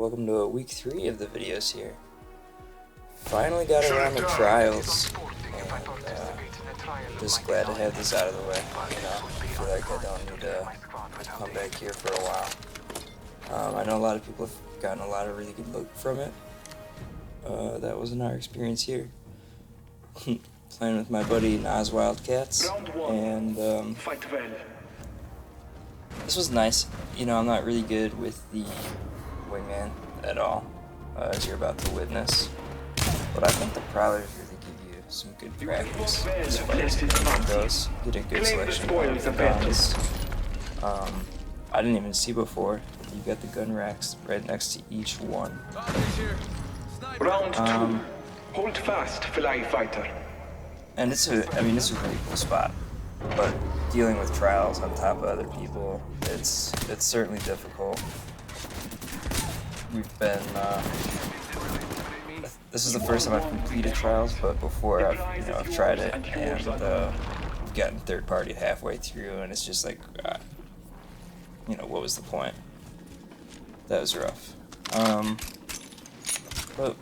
welcome to week 3 of the videos here. Finally got around to trials, and just glad to have this out of the way. You know, I feel like I don't need to come back here for a while. I know a lot of people have gotten a lot of really good loot from it. That wasn't our experience here. Playing with my buddy Nas Wildcats, and this was nice. You know, I'm not really good with the wingman at all, as you're about to witness. But I think the prowlers really give you some good practice as far as the wingman goes. Get a good selection of the guns. I didn't even see before. You got the gun racks right next to each one. Round 2. Hold fast, fly fighter. And it's a really cool spot. But dealing with trials on top of other people, it's certainly difficult. We've been this is the first time I've completed trials, but before I've tried it, and we've gotten third party halfway through, and it's just like, what was the point? That was rough. But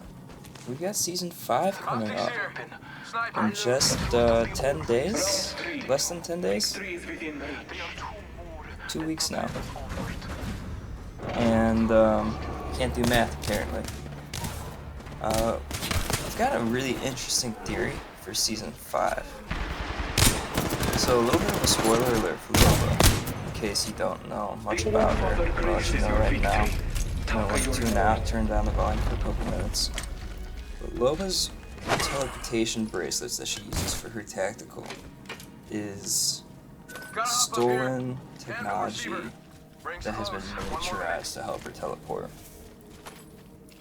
we've got season 5 coming up in just 10 days, less than 10 days, 2 weeks now, and can't do math apparently. I've got a really interesting theory for season 5. So a little bit of a spoiler alert for Loba, in case you don't know much about her. I'm gonna let you know right now. I'm gonna tune out, turn down the volume for a couple minutes. But Loba's teleportation bracelets that she uses for her tactical is stolen technology that has been miniaturized to help her teleport.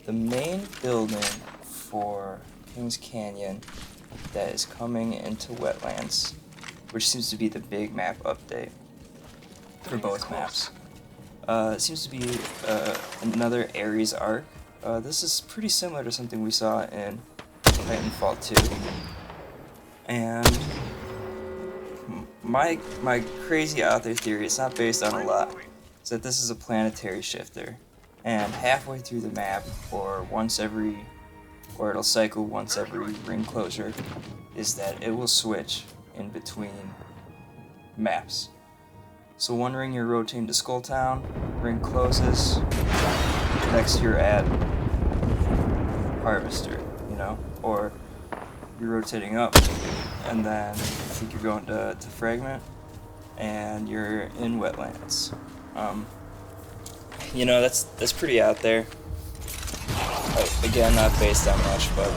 The main building for Kings Canyon that is coming into Wetlands, which seems to be the big map update for both maps, it seems to be another Ares arc. This is pretty similar to something we saw in Titanfall 2, and my crazy out there theory, it's not based on a lot, is that this is a planetary shifter, and halfway through the map, or it'll cycle once every ring closure, is that it will switch in between maps. So one ring you're rotating to Skulltown, ring closes, next you're at Harvester, or you're rotating up, and then I think you're going to Fragment, and you're in Wetlands. That's pretty out there. Again, not based on much, but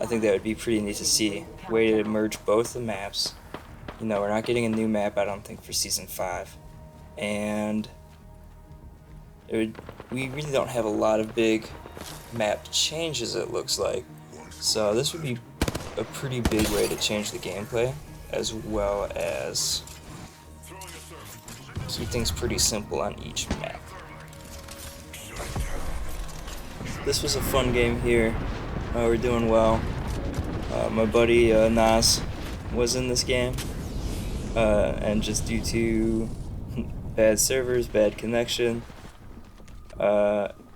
I think that would be pretty neat to see. Way to merge both the maps. We're not getting a new map, I don't think, for season 5, and we really don't have a lot of big map changes, it looks like. So this would be a pretty big way to change the gameplay, as well as keep things pretty simple on each map. This was a fun game here. We're doing well. My buddy Nas was in this game, and just due to bad servers, bad connection,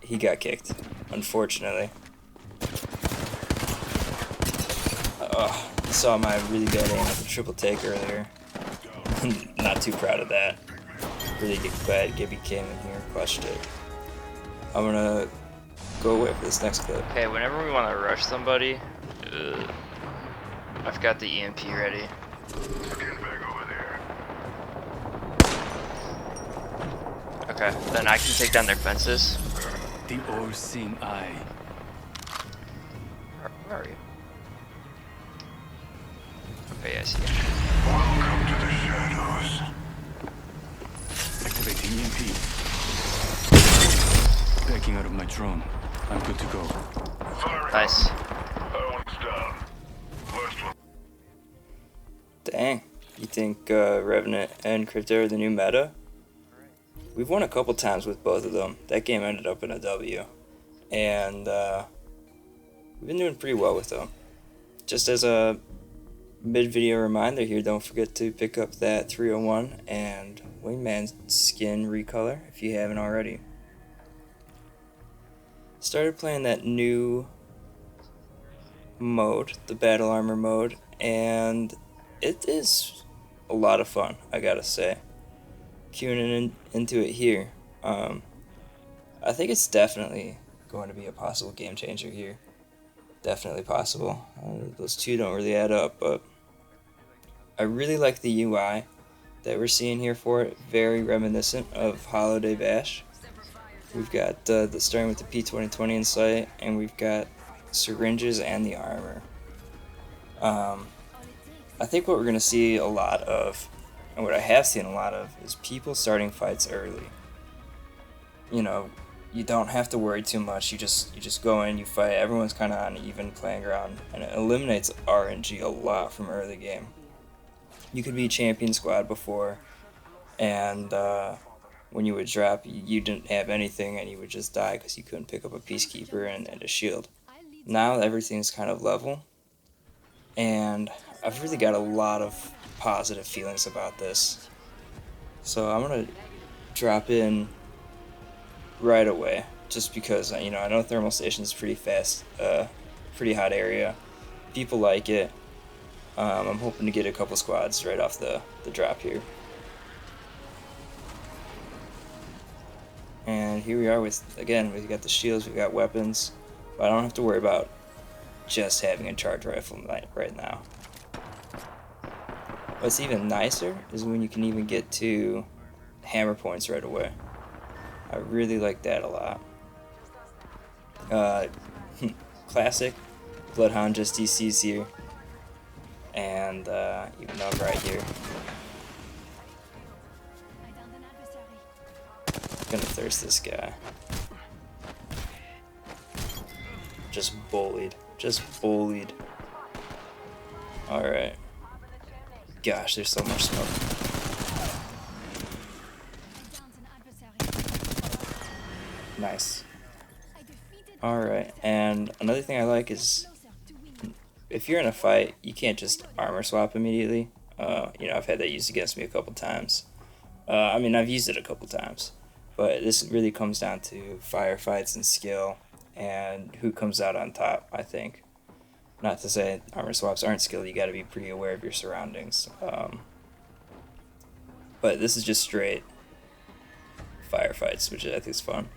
he got kicked, unfortunately. Saw my really bad aim at the triple take earlier. Not too proud of that. Really glad Gibby came in here and clutched it. I'm gonna go away for this next clip. Okay, whenever we want to rush somebody, I've got the EMP ready. Okay, then I can take down their fences. The all-seeing eye. Where are you? Okay, yeah, I see you. Welcome to the shadows. Activating EMP. Backing out of my drone. I'm good to go. Nice. Dang, you think Revenant and Crypto are the new meta? We've won a couple times with both of them. That game ended up in a W, and we've been doing pretty well with them. Just as a mid-video reminder here, don't forget to pick up that 301 and Wingman skin recolor if you haven't already. started playing that new mode, the battle armor mode, and it is a lot of fun, I gotta say. Queuing into it here. I think it's definitely going to be a possible game changer here. Definitely possible. Those two don't really add up, but I really like the UI that we're seeing here for it. Very reminiscent of Holiday Bash. We've got starting with the P2020 in sight, and we've got syringes and the armor. I think what we're going to see a lot of, and what I have seen a lot of, is people starting fights early. You know, you don't have to worry too much. You just go in, you fight. Everyone's kind of on an even playing ground, and it eliminates RNG a lot from early game. You could be champion squad before, and when you would drop, you didn't have anything, and you would just die because you couldn't pick up a peacekeeper and a shield. Now everything's kind of level, and I've really got a lot of positive feelings about this. So I'm gonna drop in right away, just because I know thermal station's pretty fast, pretty hot area. People like it. I'm hoping to get a couple squads right off the drop here. And here we are with, again, we've got the shields, we've got weapons, but I don't have to worry about just having a charge rifle right now. What's even nicer is when you can even get to hammer points right away. I really like that a lot. Classic Bloodhound just DCs here, and even though I'm right here, gonna thirst this guy. Just bullied. Alright. Gosh, there's so much smoke. Nice. Alright, and another thing I like is if you're in a fight, you can't just armor swap immediately. I've had that used against me a couple times. I've used it a couple times. But this really comes down to firefights and skill and who comes out on top, I think. Not to say armor swaps aren't skilled, you gotta be pretty aware of your surroundings. But this is just straight firefights, which I think is fun.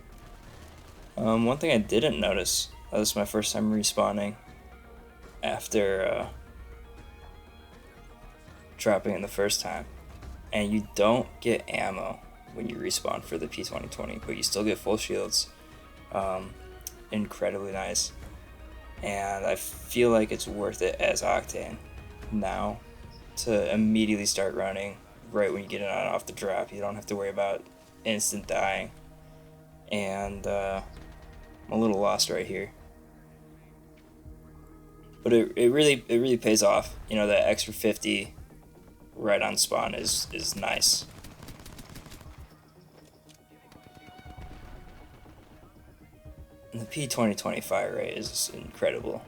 One thing I didn't notice, this was my first time respawning after dropping in the first time, and you don't get ammo when you respawn for the P2020, but you still get full shields. Incredibly nice. And I feel like it's worth it as Octane now to immediately start running right when you get it on off the drop. You don't have to worry about instant dying. And I'm a little lost right here. But it really pays off. That extra 50 right on spawn is nice. And the P2020 fire rate is incredible.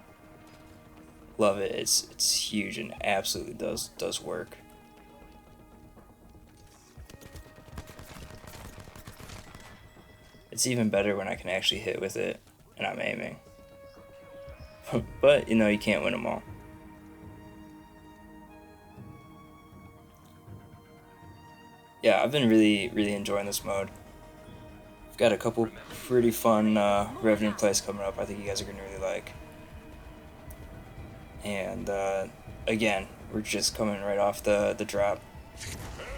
Love it. It's huge and absolutely does work. It's even better when I can actually hit with it and I'm aiming. But you can't win them all. Yeah, I've been really enjoying this mode. I've got a couple pretty fun Revenant plays coming up I think you guys are going to really like. And again, we're just coming right off the drop.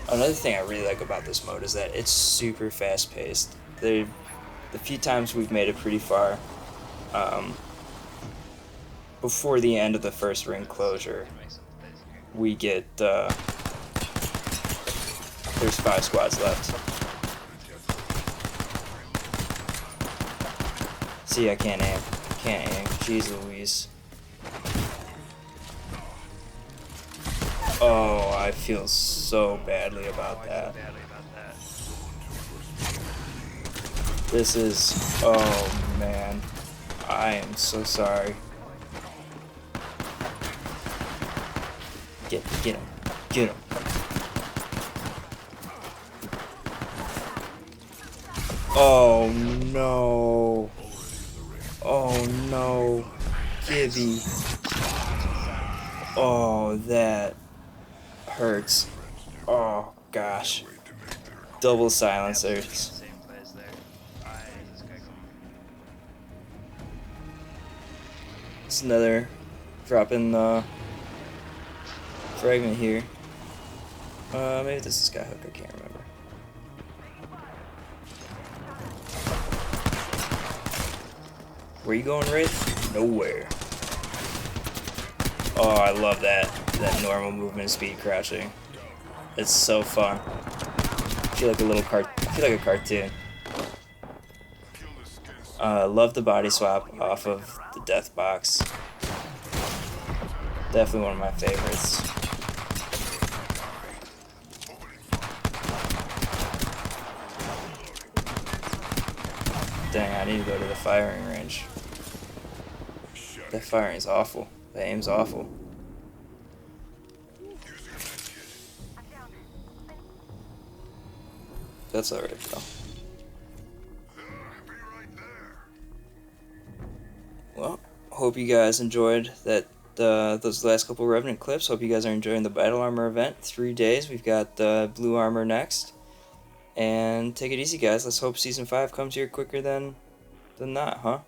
Another thing I really like about this mode is that it's super fast paced. The few times we've made it pretty far, before the end of the first ring closure, we get, there's 5 squads left. See, I can't aim. Jeez Louise. Oh, I feel so badly about that. This is... oh, man. I am so sorry. Get him. Get him. Oh, no. Oh no. Gibby. Oh, that hurts. Oh gosh. Double silencers. Same plays there. Why is this guy going? It's another drop in fragment here. Maybe this is Skyhook, I can't remember. Where you going, Wraith? Nowhere. Oh, I love that normal movement speed crouching. It's so fun. I feel like a cartoon. Love the body swap off of the death box. Definitely one of my favorites. Dang, I need to go to the firing range. That firing is awful. The aim's awful. That's alright though. Well, hope you guys enjoyed that those last couple Revenant clips. Hope you guys are enjoying the Battle Armor event. 3 days. We've got Blue Armor next. And take it easy, guys. Let's hope Season 5 comes here quicker than not, huh?